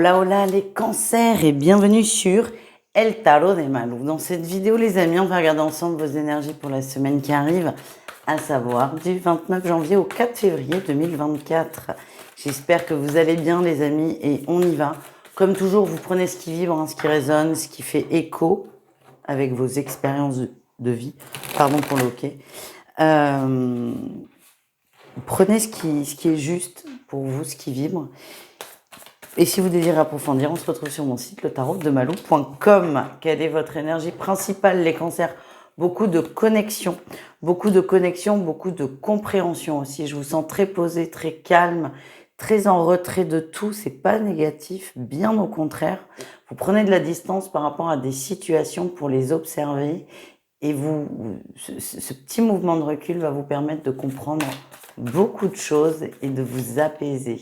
Hola, hola les cancers et bienvenue sur El Tarot de Malou. Dans cette vidéo les amis, on va regarder ensemble vos énergies pour la semaine qui arrive, à savoir du 29 janvier au 4 février 2024. J'espère que vous allez bien les amis et on y va. Comme toujours, vous prenez ce qui vibre, ce qui résonne, ce qui fait écho avec vos expériences de vie. Pardon pour le hockey. Prenez ce qui est juste pour vous, ce qui vibre. Et si vous désirez approfondir, on se retrouve sur mon site letarotdemalou.com. Quelle est votre énergie principale, les cancers? Beaucoup de connexion, beaucoup de compréhension aussi. Je vous sens très posé, très calme, très en retrait de tout. C'est pas négatif, bien au contraire. Vous prenez de la distance par rapport à des situations pour les observer. Et ce petit mouvement de recul va vous permettre de comprendre beaucoup de choses et de vous apaiser.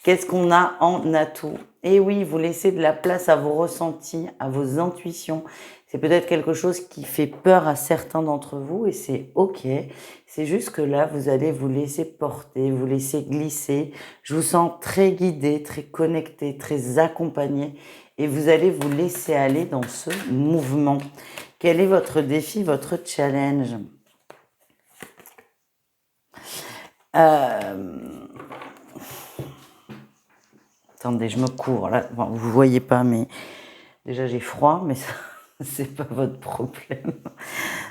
Qu'est-ce qu'on a en atout? Et oui, vous laissez de la place à vos ressentis, à vos intuitions. C'est peut-être quelque chose qui fait peur à certains d'entre vous et c'est ok. C'est juste que là, vous allez vous laisser porter, vous laisser glisser. Je vous sens très guidé, très connecté, très accompagné et vous allez vous laisser aller dans ce mouvement. Quel est votre défi, votre challenge? Attendez, je me cours. Là, bon, vous voyez pas, mais déjà j'ai froid, mais ça, c'est pas votre problème.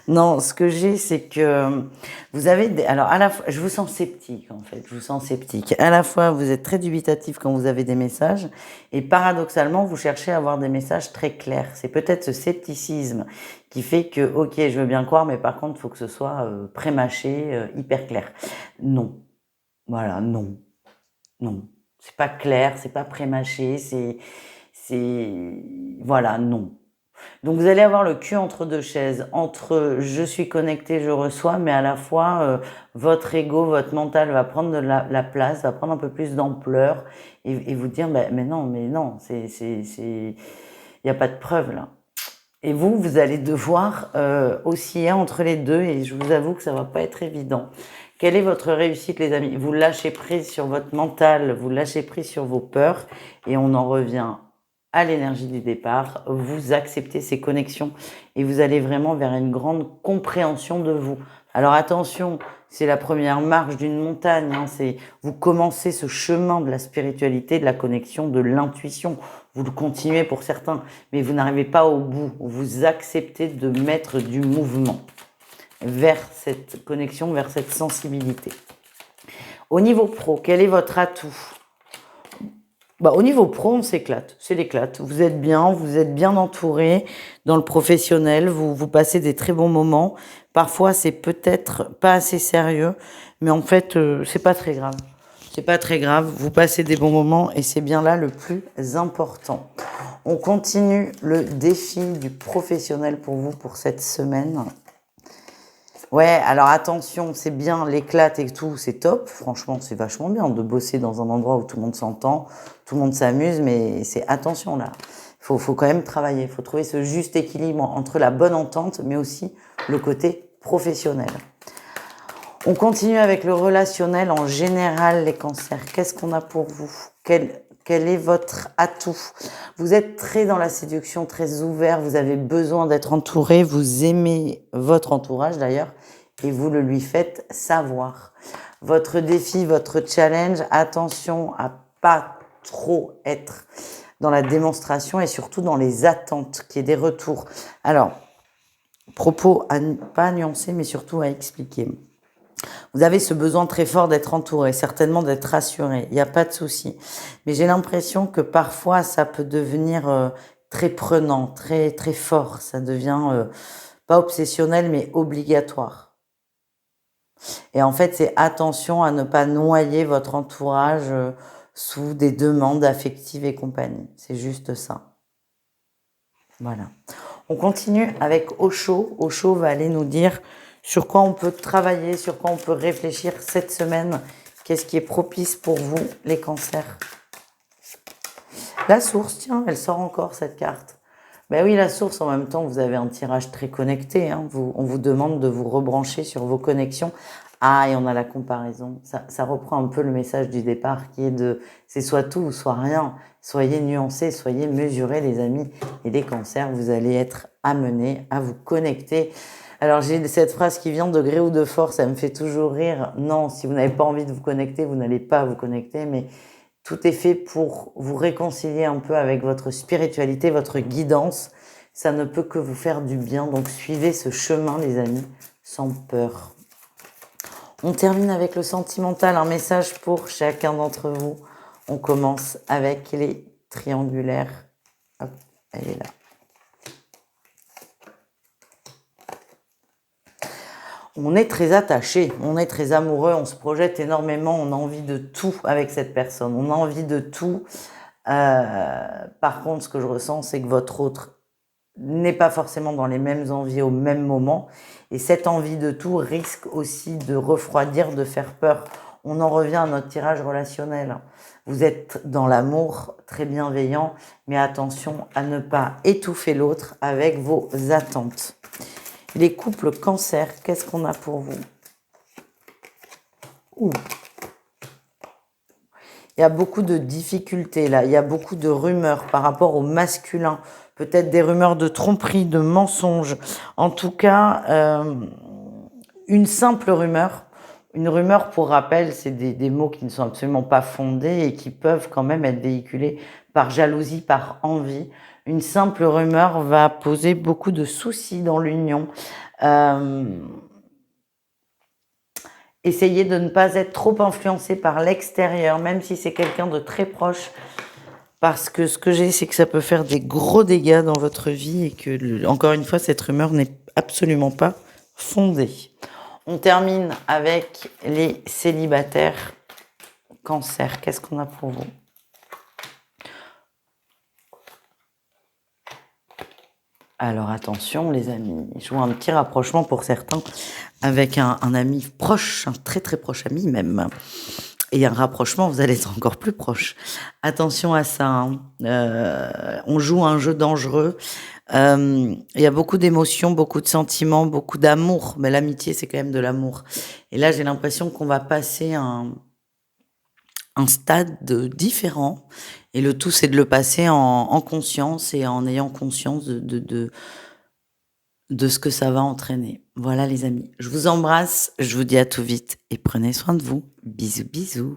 Non, ce que j'ai, c'est que vous avez alors à la fois, je vous sens sceptique en fait. Je vous sens sceptique. À la fois, vous êtes très dubitatif quand vous avez des messages, et paradoxalement, vous cherchez à avoir des messages très clairs. C'est peut-être ce scepticisme qui fait que, ok, je veux bien croire, mais par contre, il faut que ce soit prémâché, hyper clair. Non, voilà, non, non. C'est pas clair, c'est pas prémâché, voilà, non. Donc vous allez avoir le cul entre deux chaises, entre je suis connecté, je reçois, mais à la fois votre ego, votre mental va prendre de la place, va prendre un peu plus d'ampleur et vous dire mais non, il n'y a pas de preuve là. Et vous allez devoir osciller entre les deux et je vous avoue que ça va pas être évident. Quelle est votre réussite les amis? Vous lâchez prise sur votre mental, vous lâchez prise sur vos peurs et on en revient à l'énergie du départ. Vous acceptez ces connexions et vous allez vraiment vers une grande compréhension de vous. Alors attention, c'est la première marche d'une montagne, hein, vous commencez ce chemin de la spiritualité, de la connexion, de l'intuition. Vous le continuez pour certains, mais vous n'arrivez pas au bout. Vous acceptez de mettre du mouvement vers cette connexion, vers cette sensibilité. Au niveau pro, quel est votre atout? Au niveau pro, on s'éclate, c'est l'éclate. Vous êtes bien entouré dans le professionnel, vous passez des très bons moments. Parfois, c'est peut-être pas assez sérieux, mais en fait, c'est pas très grave. C'est pas très grave, vous passez des bons moments et c'est bien là le plus important. On continue le défi du professionnel pour vous pour cette semaine. Ouais, alors attention, c'est bien, l'éclate et tout, c'est top. Franchement, c'est vachement bien de bosser dans un endroit où tout le monde s'entend, tout le monde s'amuse, mais c'est attention là. Faut quand même travailler, il faut trouver ce juste équilibre entre la bonne entente, mais aussi le côté professionnel. On continue avec le relationnel en général, les cancers. Qu'est-ce qu'on a pour vous? Quel est votre atout? Vous êtes très dans la séduction, très ouvert, vous avez besoin d'être entouré, vous aimez votre entourage d'ailleurs, et vous le lui faites savoir. Votre défi, votre challenge, attention à pas trop être dans la démonstration et surtout dans les attentes, qu'il y ait des retours. Alors, propos pas à nuancer, mais surtout à expliquer. Vous avez ce besoin très fort d'être entouré, certainement d'être rassuré, il n'y a pas de souci. Mais j'ai l'impression que parfois ça peut devenir très prenant, très très fort. Ça devient pas obsessionnel mais obligatoire. Et en fait, c'est attention à ne pas noyer votre entourage sous des demandes affectives et compagnie. C'est juste ça. Voilà. On continue avec Osho. Osho va aller nous dire sur quoi on peut travailler, sur quoi on peut réfléchir cette semaine. Qu'est-ce qui est propice pour vous, les cancers? La source, tiens, elle sort encore cette carte. Ben oui, la source, en même temps, vous avez un tirage très connecté. Hein. On vous demande de vous rebrancher sur vos connexions Ah, et on a la comparaison. Ça reprend un peu le message du départ qui est de c'est soit tout ou soit rien. Soyez nuancés, soyez mesurés, les amis. Et les cancers, vous allez être amenés à vous connecter. Alors, j'ai cette phrase qui vient de gré ou de force, ça me fait toujours rire. Non, si vous n'avez pas envie de vous connecter, vous n'allez pas vous connecter, mais tout est fait pour vous réconcilier un peu avec votre spiritualité, votre guidance. Ça ne peut que vous faire du bien. Donc, suivez ce chemin, les amis, sans peur. On termine avec le sentimental, un message pour chacun d'entre vous. On commence avec les triangulaires. Hop, elle est là. On est très attaché, on est très amoureux, on se projette énormément, on a envie de tout avec cette personne, on a envie de tout. Par contre, ce que je ressens, c'est que votre autre n'est pas forcément dans les mêmes envies au même moment. Et cette envie de tout risque aussi de refroidir, de faire peur. On en revient à notre tirage relationnel. Vous êtes dans l'amour, très bienveillant, mais attention à ne pas étouffer l'autre avec vos attentes. Les couples cancer, qu'est-ce qu'on a pour vous? Ouh. Il y a beaucoup de difficultés là, il y a beaucoup de rumeurs par rapport au masculin, peut-être des rumeurs de tromperie, de mensonges. En tout cas, une simple rumeur. Une rumeur, pour rappel, c'est des mots qui ne sont absolument pas fondés et qui peuvent quand même être véhiculés par jalousie, par envie. Une simple rumeur va poser beaucoup de soucis dans l'union. Essayez de ne pas être trop influencé par l'extérieur, même si c'est quelqu'un de très proche, parce que ce que j'ai, c'est que ça peut faire des gros dégâts dans votre vie et que, encore une fois, cette rumeur n'est absolument pas fondée. On termine avec les célibataires. Cancer, qu'est-ce qu'on a pour vous? Alors attention les amis, je vois un petit rapprochement pour certains avec un ami proche, un très très proche ami même. Et un rapprochement, vous allez être encore plus proche. Attention à ça, hein. On joue un jeu dangereux. Il y a beaucoup d'émotions, beaucoup de sentiments, beaucoup d'amour. Mais l'amitié, c'est quand même de l'amour. Et là, j'ai l'impression qu'on va passer un stade différent. Et le tout, c'est de le passer en conscience et en ayant conscience de ce que ça va entraîner. Voilà les amis, je vous embrasse, je vous dis à tout vite et prenez soin de vous. Bisous, bisous.